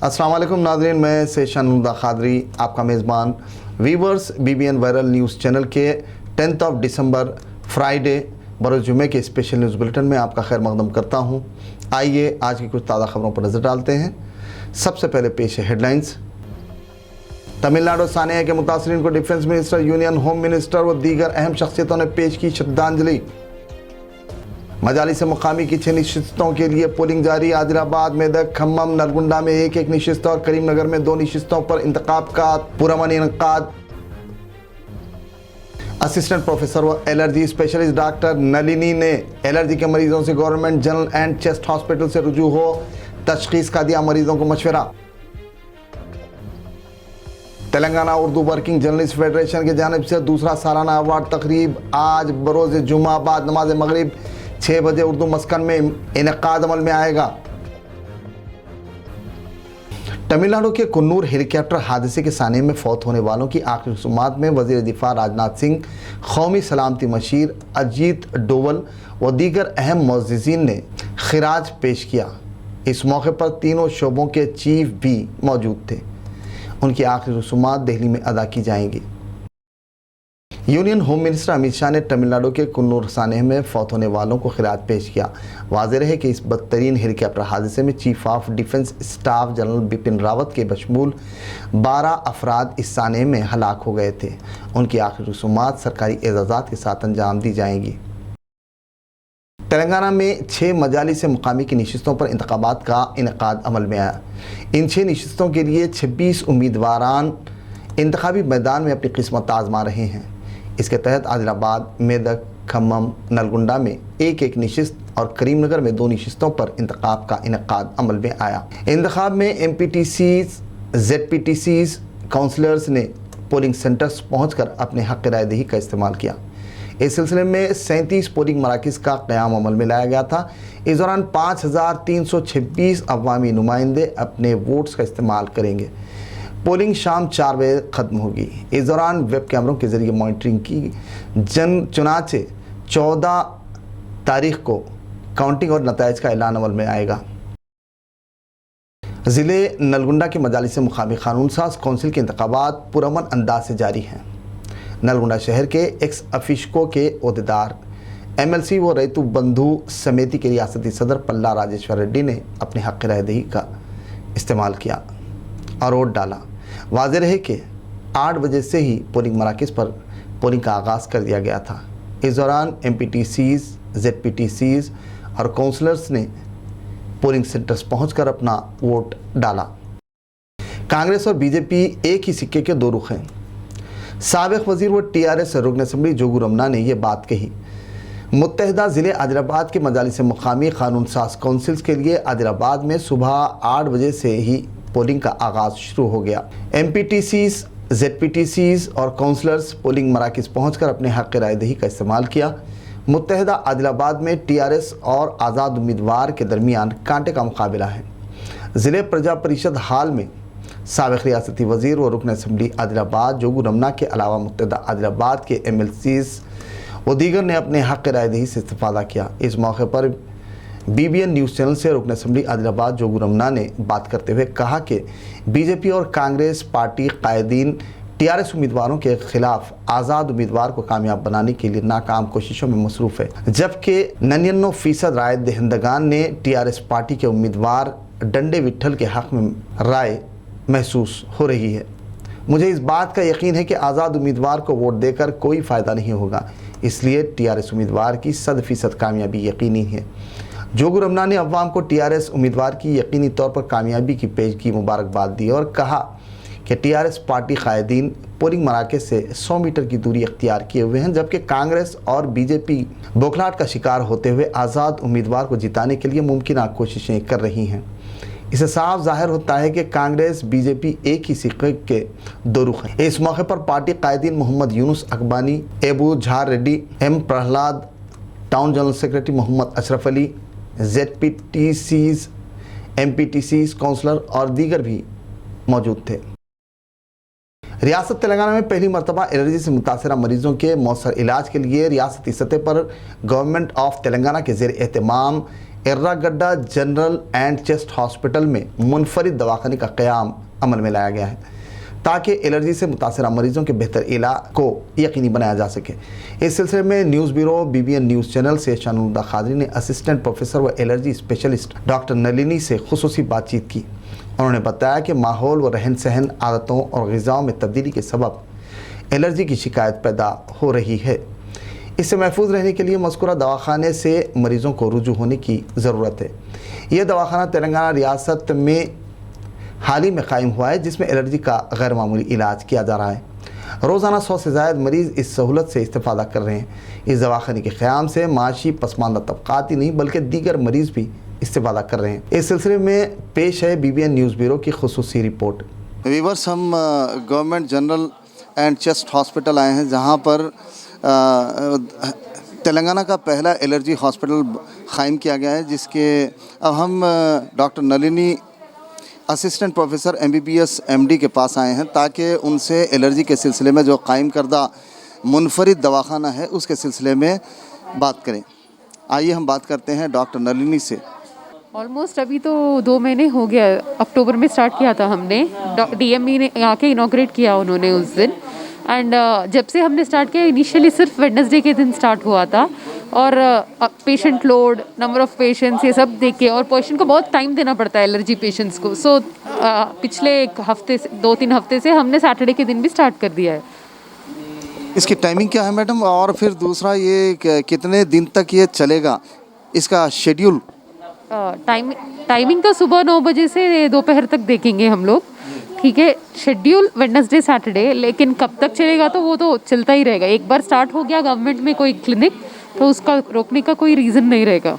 अस्सलाम वालेकुम नाज़रीन, मैं सेशन मुदा खादरी आपका मेज़बान viewers BBN viral news channel के 10 दिसंबर फ्राइडे बरोज़ जुमे के स्पेशल न्यूज़ बुलेटिन में आपका खैर मक़दम करता हूँ। आइए आज की कुछ ताज़ा खबरों पर नज़र डालते हैं। सबसे पहले पेश है हेडलाइंस। तमिलनाडु सानिया के मुतासरीन को defence minister, union home minister व दीगर अहम शख्सियतों ने पेश की श्रद्धांजलि। मजालिस मुकामी की 6 नशिस्तों के लिए पोलिंग जारी। आदिलाबाद, मेदक, खम्मम, नलगुंडा में एक नशिस्त और करीमनगर में 2 नशिस्तों पर इंतखाब का पुरअमन इनकाद। असिस्टेंट प्रोफेसर व एलर्जी स्पेशलिस्ट डॉक्टर नलिनी ने एलर्जी के मरीजों से government general and chest hospital से रुजू हो तशखीस का दिया मरीजों को मशवरा। Telangana Urdu working journalist federation की जानिब से दूसरा सालाना अवार्ड तकरीब आज बरोज़ जुमा बाद नमाज मगरिब 6 बजे उर्दू मस्कन में इनकाद अमल में आएगा। तमिलनाडु के कुन्नूर हेलीकॉप्टर हादसे के साने में फौत होने वालों की आखिरी रसूमात में वज़ीर दिफा राजनाथ सिंह, कौमी सलामती मशीर अजीत डोवल व दीगर अहम मुअज़्ज़िज़ीन ने खिराज पेश किया। इस मौके पर तीनों शोबों के चीफ भी मौजूद थे। उनकी आखिरी रसूमात दिल्ली में अदा की जाएंगी। Union home minister Amit Shah ने तमिलनाडु के कुन्नूर साने में फौत होने वालों को खिराज पेश किया। वाज़ेह है कि इस बदतरीन हेलीकॉप्टर हादसे में chief of defence staff general Bipin Rawat के बशमूल 12 अफराद इस साने में हलाक हो गए थे। उनकी आखिरी रसूमात सरकारी एजाज़ात के साथ अंजाम दी जाएंगी। तेलंगाना में 6 मजालिस मुकामी की नशिस्तों पर इंतखाबात का इनकाद अमल में आया। इन 6 नशिस्तों के लिए 26 उम्मीदवारान इंतखाबी मैदान में अपनी किस्मत आजमा रहे हैं। इसके तहत आदिलाबाद, मेदक, खम्मम, नलगुंडा में एक नशिस्त और करीमनगर में 2 नशिस्तों पर इंतखाब का इनकाद अमल में आया। इंतखाब में MPTCs, ZPTCs काउंसलर्स ने पोलिंग सेंटर्स पहुंचकर अपने हक़ राय दही का इस्तेमाल किया। इस सिलसिले में 37 पोलिंग मराकज़ का क़याम अमल में लाया गया था। इस दौरान 5326 अवामी नुमाइंदे अपने वोट्स का इस्तेमाल करेंगे। पोलिंग शाम 4 बजे ख़त्म होगी। इस दौरान वेब कैमरों के ज़रिए मॉनिटरिंग की चुनाचे 14 तारीख को काउंटिंग और नताइज का ऐलान अमल में आएगा। ज़िले नलगुंडा के मजालिस मुकामी कानून साज कौंसिल के इंतखाबात पुरअमन अंदाज से जारी हैं। नलगुंडा शहर के एक्स अफिशको के ओहदेदार MLC व रैतु बंधु समिति के रियासती सदर पल्ला राजेश्वर रेड्डी ने अपने हक़ राय दही का इस्तेमाल किया और वोट डाला। वाज़ेह रहे कि 8 बजे से ही पोलिंग मराकज़ पर पोलिंग का आगाज़ कर दिया गया था। इस दौरान MPTCs, ZPTCs और काउंसलर्स ने पोलिंग सेंटर्स पहुंचकर अपना वोट डाला। कांग्रेस और बीजेपी एक ही सिक्के के 2 रुख हैं। साबिक़ वज़ीर व TRS रुकन असम्बली जोगू रमना ने यह बात कही। मुत्तहिदा ज़िले आदिलाबाद के मजालिस मुकामी कानून साज काउंसिल्स के लिए आदिलाबाद में सुबह 8 बजे से ही पोलिंग का आगाज़ शुरू हो गया। MPTCs, ZPTCs और काउंसलर्स पोलिंग मराकज़ पहुंचकर अपने हक़ राय दही का इस्तेमाल किया। मुत्तहिदा आदिलाबाद में TRS और आज़ाद उम्मीदवार के दरमियान कांटे का मुकाबला है। ज़िले प्रजा परिषद हाल में साबिक़ रियासती वज़ीर व रुकन असम्बली आदिलाबाद जोगू रमना के अलावा मुत्तहिदा आदिलाबाद के MLCs व दीगर ने अपने हक़ राय दही से इस्तिफ़ादा किया। इस मौके पर BBN न्यूज़ चैनल से रुकन असम्बली आदिलाबाद जोगू रमना ने बात करते हुए कहा कि बीजेपी और कांग्रेस पार्टी कायदीन TRS उम्मीदवारों के खिलाफ आज़ाद उम्मीदवार को कामयाब बनाने के लिए नाकाम कोशिशों में मसरूफ़ है, जबकि 99% राय दहिंदगान ने TRS पार्टी के उम्मीदवार डंडे विट्ठल के हक़ में राय महसूस हो रही है। मुझे इस बात का यकीन है कि आज़ाद उम्मीदवार को वोट देकर कोई फ़ायदा नहीं होगा, इसलिए TRS उम्मीदवार की 100% कामयाबी यकीनी है। जोगू रमना ने अवाम को TRS उम्मीदवार की यकीनी तौर पर कामयाबी की पेश की मुबारकबाद दी और कहा कि TRS पार्टी कायदीन पोलिंग मराकज़ से 100 मीटर की दूरी अख्तियार किए हुए हैं, जबकि कांग्रेस और बीजेपी बौखलाहट का शिकार होते हुए आज़ाद उम्मीदवार को जिताने के लिए मुमकिन कोशिशें कर रही हैं। इससे साफ जाहिर होता है कि कांग्रेस बीजेपी एक ही सिक्के के 2 रुख हैं। इस मौके पर पार्टी कायदीन मोहम्मद यूनुस अकबानी, एबू झार Reddy, M Prahlad, town general secretary Mohammed Ashraf Ali, ZPTCs, MPTCs councillor और दीगर भी मौजूद थे। रियासत तेलंगाना में पहली मरतबा एलर्जी से मुतासरा मरीजों के मौसर इलाज के लिए रियासती सतह पर गवर्नमेंट ऑफ तेलंगाना के ज़ेर एहतमाम Erragadda general and chest hospital में मुनफरिद दवाखाने का क़याम अमल में लाया गया है ताकि एलर्जी से मुतासरा मरीज़ों के बेहतर इलाज को यकीनी बनाया जा सके। इस सिलसिले में news bureau BBN news channel से शानुदा खादरी ने असिस्टेंट प्रोफेसर व एलर्जी स्पेशलिस्ट डॉक्टर नलिनी से खुसूसी बातचीत की। उन्होंने बताया कि माहौल व रहन सहन आदतों और ग़िज़ाओं में तब्दीली के सबब एलर्जी की शिकायत पैदा हो रही है। इससे महफूज रहने के लिए मज़कूरा दवाखाने से मरीज़ों को रुजू होने की ज़रूरत है। यह दवाखाना तेलंगाना रियासत में हाल ही में कायम हुआ है, जिसमें एलर्जी का गैर मामूली इलाज किया जा रहा है। रोज़ाना 100 से ज़ायद मरीज़ इस सहूलत से इस्तेफ़ादा कर रहे हैं। इस दवाखाने के क़याम से माशी पसमानदा तबक़ात ही नहीं बल्कि दीगर मरीज़ भी इस्तेफ़ादा कर रहे हैं। इस सिलसिले में पेश है BBN न्यूज़ ब्यूरो की खुसूसी रिपोर्ट। वीवर्स, हम government general and chest hospital आए हैं, जहां पर तेलंगाना का पहला एलर्जी हॉस्पिटल कायम किया गया है, जिसके अब हम doctor Nalini assistant professor MBBS MD के पास आए हैं ताकि उनसे एलर्जी के सिलसिले में जो कायम करदा मुनफरिद दवाखाना है उसके सिलसिले में बात करें। आइए हम बात करते हैं डॉक्टर नलिनी से। ऑलमोस्ट अभी तो 2 महीने हो गया, अक्टूबर में स्टार्ट किया था हमने। DME ने आके इनॉग्रेट किया उन्होंने उस दिन। एंड जब से हमने स्टार्ट किया, इनिशियली सिर्फ वेडनेसडे के दिन स्टार्ट हुआ था और patient load, number of patients, ये सब देख के, और पेशेंट को बहुत टाइम देना पड़ता है एलर्जी पेशेंट्स को। सो पिछले 2-3 हफ्ते से हमने सैटरडे के दिन भी स्टार्ट कर दिया है। इसकी टाइमिंग क्या है मैडम, और फिर दूसरा ये कितने दिन तक ये चलेगा, इसका शेड्यूल? टाइमिंग तो सुबह 9 बजे से दोपहर तक देखेंगे हम लोग, ठीक है। शेड्यूल वेडनेसडे सैटरडे, लेकिन कब तक चलेगा तो वो तो चलता ही रहेगा। एक बार स्टार्ट हो गया गवर्नमेंट में कोई क्लिनिक तो उसका रोकने का कोई रीज़न नहीं रहेगा।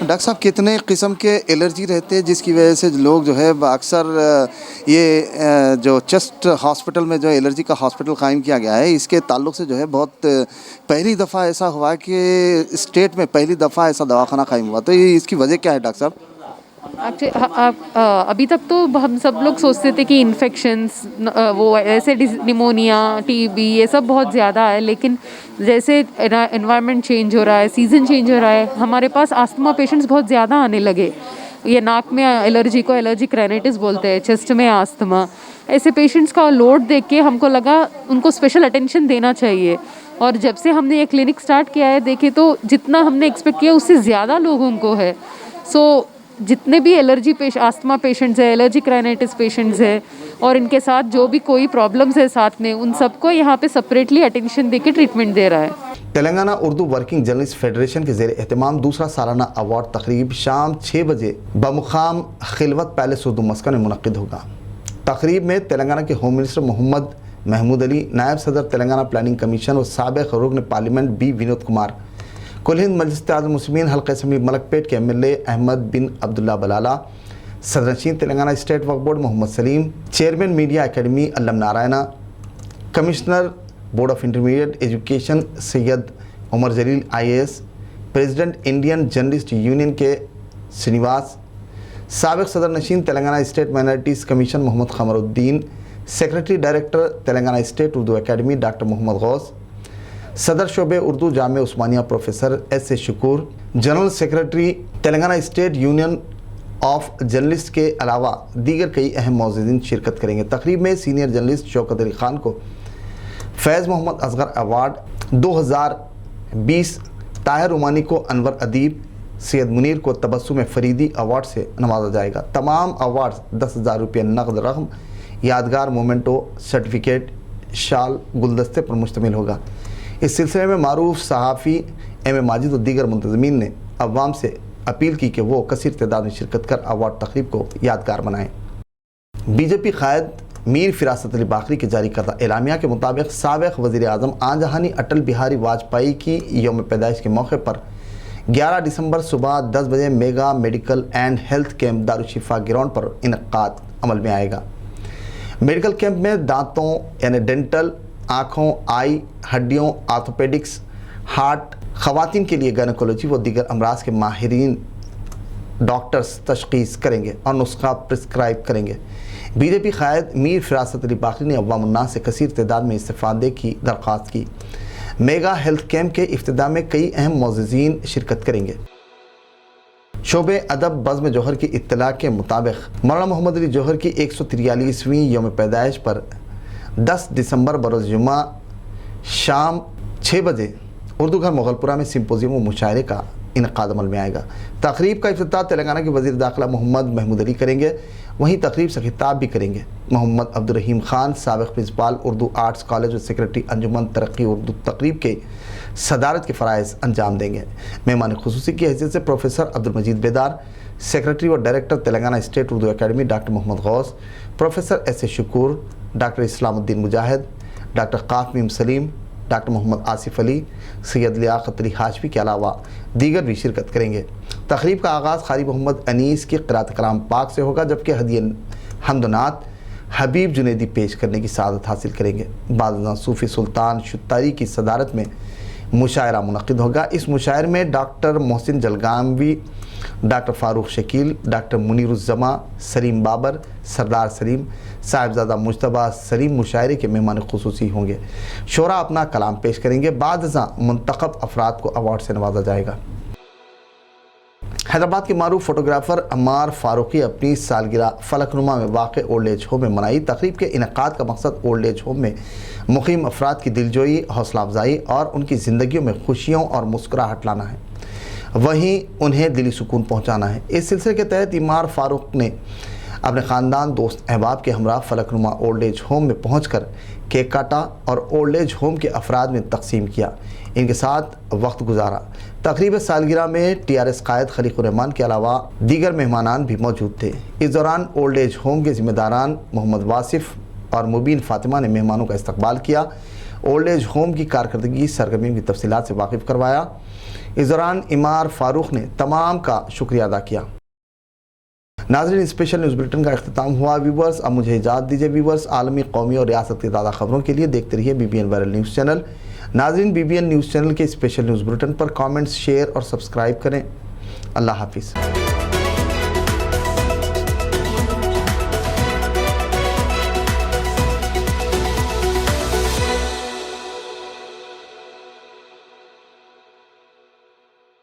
डॉक्टर साहब, कितने किस्म के एलर्जी रहते हैं जिसकी वजह से लोग जो है अक्सर ये जो चेस्ट हॉस्पिटल में जो एलर्जी का हॉस्पिटल कायम किया गया है, इसके ताल्लुक से जो है बहुत पहली दफ़ा ऐसा हुआ कि स्टेट में पहली दफ़ा ऐसा दवाखाना कायम हुआ, तो ये इसकी वजह क्या है डॉक्टर साहब? अभी तक तो हम सब लोग सोचते थे कि इन्फेक्शंस, वो ऐसे निमोनिया, TB, ये सब बहुत ज़्यादा है, लेकिन जैसे एनवायरनमेंट चेंज हो रहा है, सीज़न चेंज हो रहा है, हमारे पास आस्थमा पेशेंट्स बहुत ज़्यादा आने लगे। ये नाक में एलर्जी को एलर्जिक राइनाइटिस बोलते हैं, चेस्ट में आस्थमा, ऐसे पेशेंट्स का लोड देख के हमको लगा उनको स्पेशल अटेंशन देना चाहिए। और जब से हमने ये क्लिनिक स्टार्ट किया है, देखे तो जितना हमने एक्सपेक्ट किया उससे ज़्यादा लोगों को है। सो जितने भी एलर्जी आस्थमा पेशेंट्स है, एलर्जिक राइनाइटिस पेशेंट्स है, और इनके साथ जो भी कोई प्रॉब्लम्स है साथ में, उन सबको यहाँ पे सेपरेटली अटेंशन देके ट्रीटमेंट दे रहा है। Telangana Urdu working journalist federation के ज़ेर एहतमाम दूसरा सालाना अवार्ड तकरीब शाम 6 बजे बमुकाम खिलवत पैलेस उर्दू मस्कन में मुनक्किद होगा। तकरीब में तेलंगाना के होम मिनिस्टर मोहम्मद महमूद अली, नायब सदर तेलंगाना प्लानिंग कमीशन और साबिक़ रुकन पार्लियामेंट B विनोद कुमार, कुल हिंद मजलिस इत्तेहादुल मुस्लिमीन हल्का असम्बली मलकपेट के MLA अहमद बिन अब्दुल्ला बलाला, सदरनशीन Telangana state Waqf board Mohammed Saleem, chairman media academy Allam Narayana, commissioner board of intermediate education Syed Umar Jaleel IAS, president Indian journalist union K Srinivas, साबिक़ सदर नशीन Telangana state minorities commission Mohammed Qamaruddin, secretary director Telangana state Urdu academy doctor Mohammed Ghouse, सदर शोबे उर्दू जामे Osmania professor S.A. Shakoor, general secretary Telangana state union of journalist के अलावा दीगर कई अहम मौजूदीन शिरकत करेंगे। तकरीब में सीनियर जर्नलिस्ट शौकत अली खान को फैज़ मोहम्मद असगर अवार्ड 2020, ताहिर उमानी को अनवर अदीब, सैयद मुनीर को तबस्सुम फरीदी अवार्ड से नवाजा जाएगा। तमाम अवार्ड्स 10,000 रुपये नकद रकम, यादगार मोमेंटो, सर्टिफिकेट, शाल, गुलदस्ते पर मुश्तमिल होगा। इस सिलसिले में मारूफ सहाफ़ी M.A. माजिद और दीगर मुंतज़मीन ने अवाम से अपील की कि वो कसीर तादाद में शिरकत कर अवार्ड तकरीब को यादगार बनाएँ। BJP क़ायद मीर फिरासत अली बाकरी के जारी करदा एलामिया के मुताबिक साबिक़ वज़ीर आज़म आजहानी अटल बिहारी वाजपेयी की यौम पैदाइश के मौके पर 11 दिसंबर सुबह 10 बजे mega medical and health camp Darulshifa ground पर इनक़ाद अमल में आएगा। मेडिकल कैंप में दांतों यानी डेंटल, आँखों, आई, हड्डियों, आर्थोपेडिक्स, हार्ट, ख़वातीन के लिए गायनोकोलॉजी व दीगर अमराज के माहिरीन डॉक्टर्स तशख़ीस करेंगे और नुस्खा प्रिस्क्राइब करेंगे। BJP क़ायद मीर फिरासत अली बाकरी ने अवाम उन्नास से कसीर तादाद में इस्तिफ़ादे की दरख्वास्त की। मेगा हेल्थ कैंप के इफ्तिताह में कई अहम मौजूदीन शिरकत करेंगे। शोबे अदब बज़्म जौहर की इत्तला के मुताबिक मौलाना मोहम्मद अली जौहर की 143वीं यौम पैदाइश पर 10 दिसंबर बरोज़ जुमा शाम 6 बजे उर्दू घर मुगलपुरा में सिंपोजियम व मुशायरे का इनकाद अमल में आएगा। तकरीब का इफ्तिताह तेलंगाना के वज़ीर दाखिला मोहम्मद महमूद अली करेंगे। वहीं तकरीब से खिताब भी करेंगे मोहम्मद अब्दुल रहीम खान, साबिक़ प्रिंसिपाल उर्दू आर्ट्स कॉलेज और सेक्रेटरी अंजुमन तरक्की उर्दू। तकरीब के सदारत के फ़राइज़ अंजाम देंगे। मेहमान खुसूसी की हैसियत से प्रोफेसर अब्दुल मजीद बेदार, सेक्रेटरी और director Telangana state Urdu academy doctor Mohammed Ghouse, professor S A Shukoor, doctor Islamuddin Mujahid, doctor काफ़ सलीम, डॉक्टर मोहम्मद आसिफ अली, सैयद लियाकत अली हाशमी के अलावा दीगर भी शिरकत करेंगे। तकरीब का आगाज़ क़ारी मोहम्मद अनीस की क़िरात कलाम पाक से होगा, जबकि हदीय हमदनात हबीब जुनैदी पेश करने की सआदत हासिल करेंगे। बाद सूफ़ी सुल्तान शुत्तारी की सदारत में मुशायरा मुनक़िद होगा। इस मुशायरे में doctor Mohsin Jalgaonvi, doctor Farooq Shakeel, doctor Muneeruzzaman, Saleem Babar, Sardar Saleem, साहिबजादा मुज्तबा सलीम मुशायरे के मेहमान खुसूसी होंगे। शोरा अपना कलाम पेश करेंगे। बाद मुंतखब अफराद को अवार्ड से नवाजा जाएगा। हैदराबाद के मारूफ फोटोग्राफर अम्मार फ़ारूकी अपनी सालगिरह फलकनुमा में वाक़ ओल्ड एज होम में मनाई। तकरीब के इनक़ाद का मकसद ओल्ड एज होम में मुक़ीम अफराद की दिलजोई, हौसला अफजाई और उनकी ज़िंदगियों में खुशियों और मुस्कुराहट लाना है, वहीं उन्हें दिली सुकून पहुँचाना है। इस सिलसिले के तहत अम्मार फ़ारूक ने अपने ख़ानदान, दोस्त, अहबाब के हमरा फलकनुमा ओल्ड एज होम में पहुँचकर केक काटा और ओल्ड एज होम के अफराद में तकसीम किया, इनके साथ वक्त गुजारा। तकरीब सालगिरह में TRS कायद खलीक़ुर रहमान के अलावा दीगर मेहमानान भी मौजूद थे। इस दौरान ओल्ड एज होम के ज़िम्मेदारान मोहम्मद वासिफ़ और मुबीन फ़ातिमा ने मेहमानों का इस्तकबाल किया, ओल्ड एज होम की कारकर्दगी सरगर्मियों की तफसीलात से वाकिफ़ करवाया। इस दौरान अम्मार फ़ारूक ने तमाम का शुक्रिया अदा किया। नाज़रीन, स्पेशल न्यूज़ बुलेटिन का अख्तिताम हुआ। व्यूवर्स, अब मुझे इजाज़त दीजिए। व्यूवर्स, आलमी, कौमी और रियासत की ताज़ा खबरों के लिए देखते रहिए BBN वायरल न्यूज़ चैनल। नाज़रीन, BBN न्यूज़ चैनल के स्पेशल न्यूज़ बुलेटिन पर कमेंट्स, शेयर और सब्सक्राइब करें। अल्लाह हाफिज़।